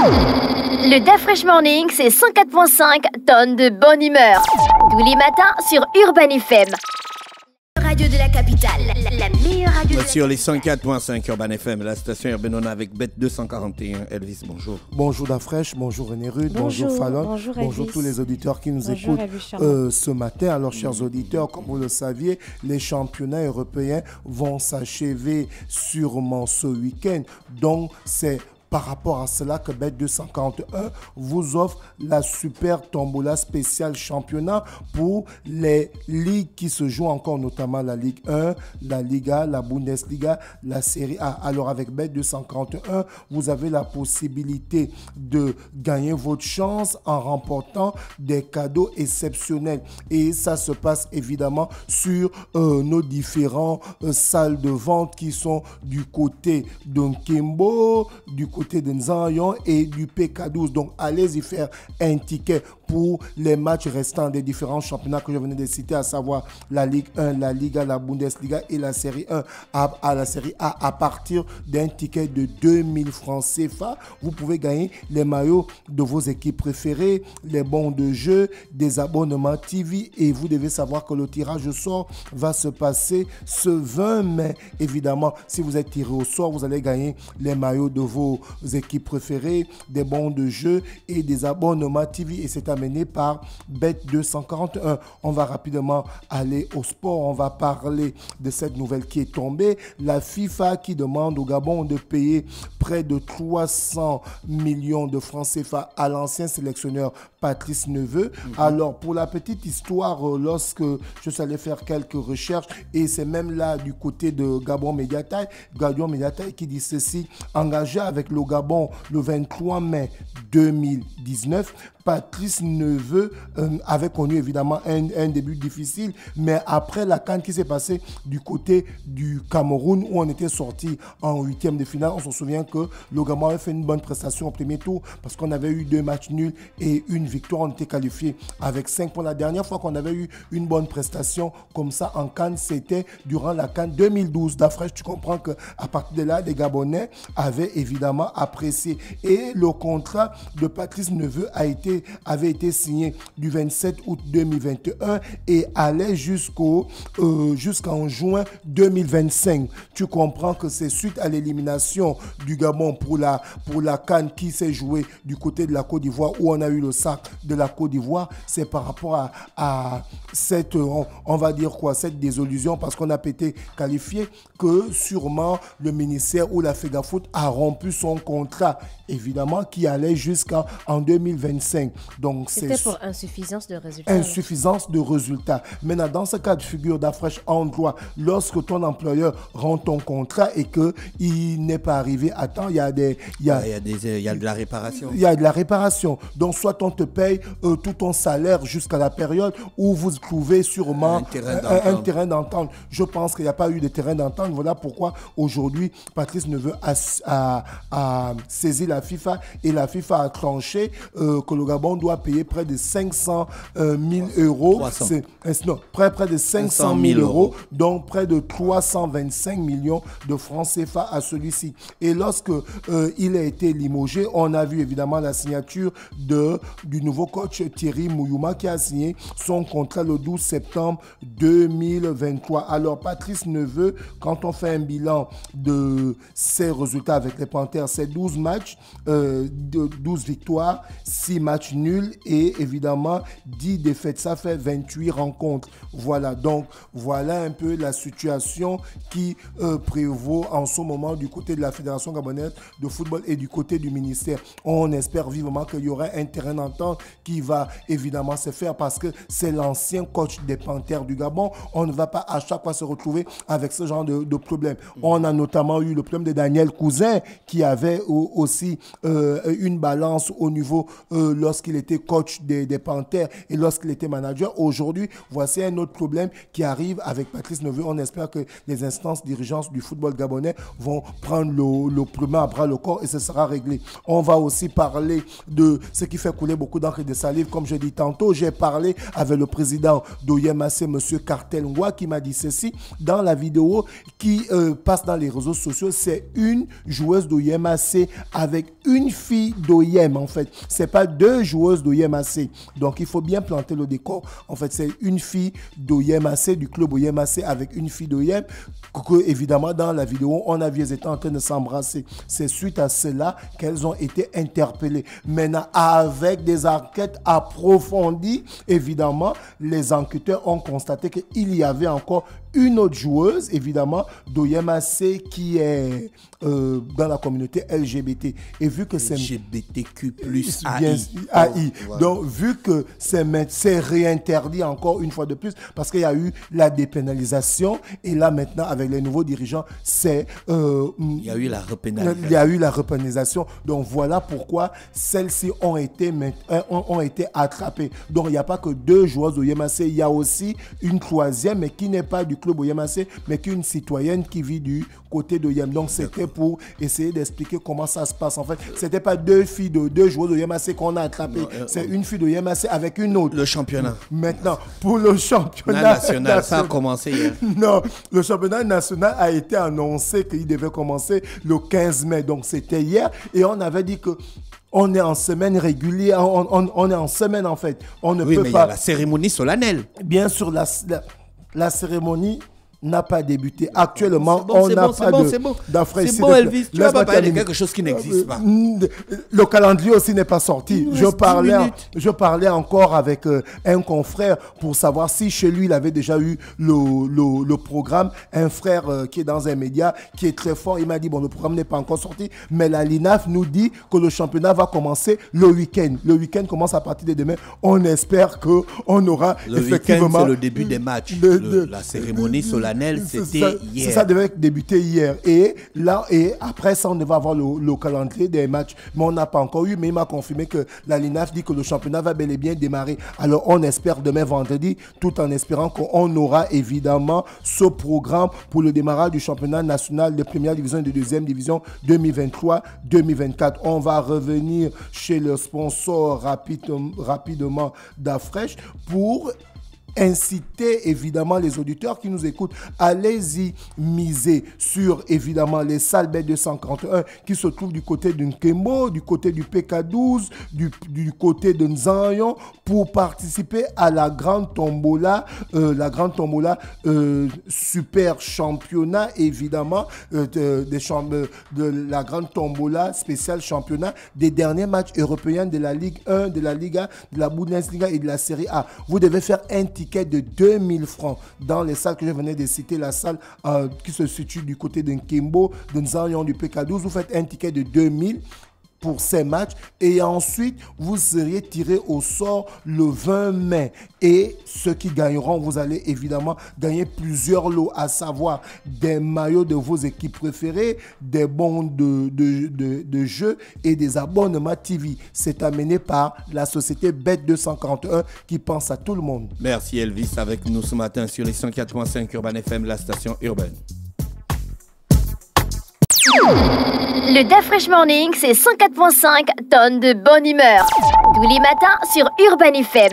Le DaFresh Morning, c'est 104.5 tonnes de bonne humeur. Tous les matins sur Urban FM. Radio de la capitale, la meilleure radio de la sur les 104.5 Urban FM, la station Urban, on est avec Bet 241. Elvis, bonjour. Bonjour DaFresh, bonjour René Rude, bonjour Fallon, bonjour tous les auditeurs qui nous écoutent ce matin. Alors, chers auditeurs, comme vous le saviez, les championnats européens vont s'achever sûrement ce week-end. Donc, c'est par rapport à cela que Bet241 vous offre la super tombola spéciale championnat pour les ligues qui se jouent encore, notamment la Ligue 1, la Liga, la Bundesliga, la Série A. Alors avec Bet241, vous avez la possibilité de gagner votre chance en remportant des cadeaux exceptionnels. Et ça se passe évidemment sur nos différentes salles de vente qui sont du côté de Nkembo, du côté de Nzayon et du PK12. Donc, allez-y faire un ticket pour les matchs restants des différents championnats que je venais de citer, à savoir la Ligue 1, la Liga, la Bundesliga et la Série 1. À la Série A, à partir d'un ticket de 2000 francs CFA, vous pouvez gagner les maillots de vos équipes préférées, les bons de jeu, des abonnements TV, et vous devez savoir que le tirage au sort va se passer ce 20 mai. Évidemment, si vous êtes tiré au sort, vous allez gagner les maillots de vos équipes préférées, des bons de jeu et des abonnements TV, et c'est amené par Bet241. On va rapidement aller au sport. On va parler de cette nouvelle qui est tombée. La FIFA qui demande au Gabon de payer près de 300 millions de francs CFA à l'ancien sélectionneur Patrice Neveu. Alors, pour la petite histoire, lorsque je suis allé faire quelques recherches, et c'est même là du côté de Gabon Mediataï qui dit ceci: engagé avec le Gabon le 23 mai 2019, Patrice Neveu avait connu évidemment un début difficile, mais après la CAN qui s'est passée du côté du Cameroun, où on était sorti en huitième de finale, on se souvient que le Gabon avait fait une bonne prestation au premier tour parce qu'on avait eu 2 matchs nuls et une victoire. On était qualifié avec 5 points. La dernière fois qu'on avait eu une bonne prestation comme ça en CAN, c'était durant la CAN 2012. DaFresh, tu comprends qu'à partir de là, les Gabonais avaient évidemment apprécié. Et le contrat de Patrice Neveu avait été signé du 27 août 2021 et allait jusqu'en juin 2025. Tu comprends que c'est suite à l'élimination du Gabon pour la CAN qui s'est jouée du côté de la Côte d'Ivoire, où on a eu le sac de la Côte d'Ivoire. C'est par rapport à cette, on va dire quoi, cette désillusion, parce qu'on a été qualifié, que sûrement le ministère ou la FEGAFOOT a rompu son contrat, évidemment, qui allait jusqu'en 2025. Donc, c'était pour insuffisance de résultats. Insuffisance de résultats. Maintenant, dans ce cas de figure DaFresh, en droit, lorsque ton employeur rend ton contrat et qu'il n'est pas arrivé à temps, il y a de la réparation. Il y a de la réparation. Donc, soit on te paye tout ton salaire jusqu'à la période où vous trouvez sûrement un terrain d'entente. Je pense qu'il n'y a pas eu de terrain d'entente. Voilà pourquoi aujourd'hui, Patrice Neveu a saisi la FIFA, et la FIFA a tranché que le Gabon doit payer près de 500 000 euros. Près de 500 000 euros, donc près de 325 millions de francs CFA à celui-ci. Et lorsque il a été limogé, on a vu évidemment la signature du nouveau coach Thierry Mouyouma, qui a signé son contrat le 12 septembre 2023. Alors Patrice Neveu, quand on fait un bilan de ses résultats avec les Panthères, c'est 12 matchs, 12 victoires, 6 matchs nuls et évidemment 10 défaites. Ça fait 28 rencontres. Voilà, donc voilà un peu la situation qui prévaut en ce moment du côté de la Fédération gabonaise de football et du côté du ministère. On espère vivement qu'il y aura un terrain d'entente qui va évidemment se faire, parce que c'est l'ancien coach des Panthères du Gabon. On ne va pas à chaque fois se retrouver avec ce genre de problème. On a notamment eu le problème de Daniel Cousin, qui avait aussi une balance au niveau lorsqu'il était coach des Panthères et lorsqu'il était manager. Aujourd'hui, voici un autre problème qui arrive avec Patrice Neveu. On espère que les instances dirigeantes du football gabonais vont prendre le problème à bras le corps et ce sera réglé. On va aussi parler de ce qui fait couler beaucoup d'encre et de salive. Comme je dis tantôt, j'ai parlé avec le président d'OYMAC, M. Cartel Ngwa, qui m'a dit ceci dans la vidéo qui passe dans les réseaux sociaux. C'est une joueuse d'OYMAC avec une fille d'OYM, en fait. C'est pas deux joueuses d'OYMAC. Donc, il faut bien planter le décor. En fait, c'est une fille d'OYMAC, du club OYMAC avec une fille d'OYM, que, évidemment, dans la vidéo, on a vu qu'elles étaient en train de s'embrasser. C'est suite à cela qu'elles ont été interpellées. Maintenant, avec des enquêtes approfondies, évidemment, les enquêteurs ont constaté qu'il y avait encore une autre joueuse, évidemment, d'OYMAC qui est dans la communauté LGBT. Et vu que c'est LGBTQ plus AI. Donc, vu que c'est réinterdit encore une fois de plus, parce qu'il y a eu la dépénalisation, et là maintenant, avec les nouveaux dirigeants, il y a eu la repénalisation. Il y a eu la repénalisation. Donc, voilà pourquoi celles-ci ont été attrapées. Donc, il n'y a pas que deux joueuses d'OYMAC, il y a aussi une troisième, mais qui n'est pas du club OYMAC, mais qui est une citoyenne qui vit du côté d'OYM. Donc, c'était pour essayer d'expliquer comment ça se passe. En fait, c'était pas deux joueuses d'OYMAC qu'on a attrapées. C'est une fille d'OYMAC avec une autre. Le championnat. Maintenant, pour le championnat national, ça a commencé hier. Non, le championnat national a été annoncé qu'il devait commencer le 15 mai. Donc, c'était hier. Et on avait dit que on est en semaine régulière. On est en semaine, en fait. On ne peut pas... mais il y a la cérémonie solennelle. Bien sûr, la cérémonie n'a pas débuté. Actuellement, on n'a pas d'affaires. C'est bon, Elvis. Tu vas pas parler de quelque chose qui n'existe pas. Le calendrier aussi n'est pas sorti. Je parlais encore avec un confrère pour savoir si chez lui, il avait déjà eu le programme. Un frère qui est dans un média, qui est très fort. Il m'a dit, bon, le programme n'est pas encore sorti, mais la LINAF nous dit que le championnat va commencer le week-end. Le week-end commence à partir de demain. On espère qu'on aura effectivement... Le week-end, c'est le début des matchs. La cérémonie solennelle. C'était hier. Ça devait débuter hier. Et après ça, on devait avoir le calendrier des matchs. Mais on n'a pas encore eu. Mais il m'a confirmé que la LINAF dit que le championnat va bel et bien démarrer. Alors, on espère demain vendredi, tout en espérant qu'on aura évidemment ce programme pour le démarrage du championnat national de première division et de deuxième division 2023-2024. On va revenir chez le sponsor rapidement d'Afresh pour inciter évidemment les auditeurs qui nous écoutent. Allez-y miser sur évidemment les salles B241 qui se trouvent du côté de Nkembo, du côté du PK12, du côté de Nzanyon pour participer à la grande tombola, super championnat évidemment de la grande tombola spéciale championnat des derniers matchs européens de la Ligue 1, de la Liga, de la Bundesliga et de la Série A. Vous devez faire un ticket de 2000 francs dans les salles que je venais de citer, la salle qui se situe du côté de Nkembo, de Nzanyon, du PK12. Vous faites un ticket de 2000 pour ces matchs et ensuite vous seriez tiré au sort le 20 mai et ceux qui gagneront, vous allez évidemment gagner plusieurs lots, à savoir des maillots de vos équipes préférées, des bons de jeux et des abonnements TV. C'est amené par la société Bet241 qui pense à tout le monde. Merci Elvis avec nous ce matin sur les 104.5 Urban FM, la station urbaine. Le DAF Fresh Morning, c'est 104.5 tonnes de bonne humeur. Tous les matins sur Urban FM.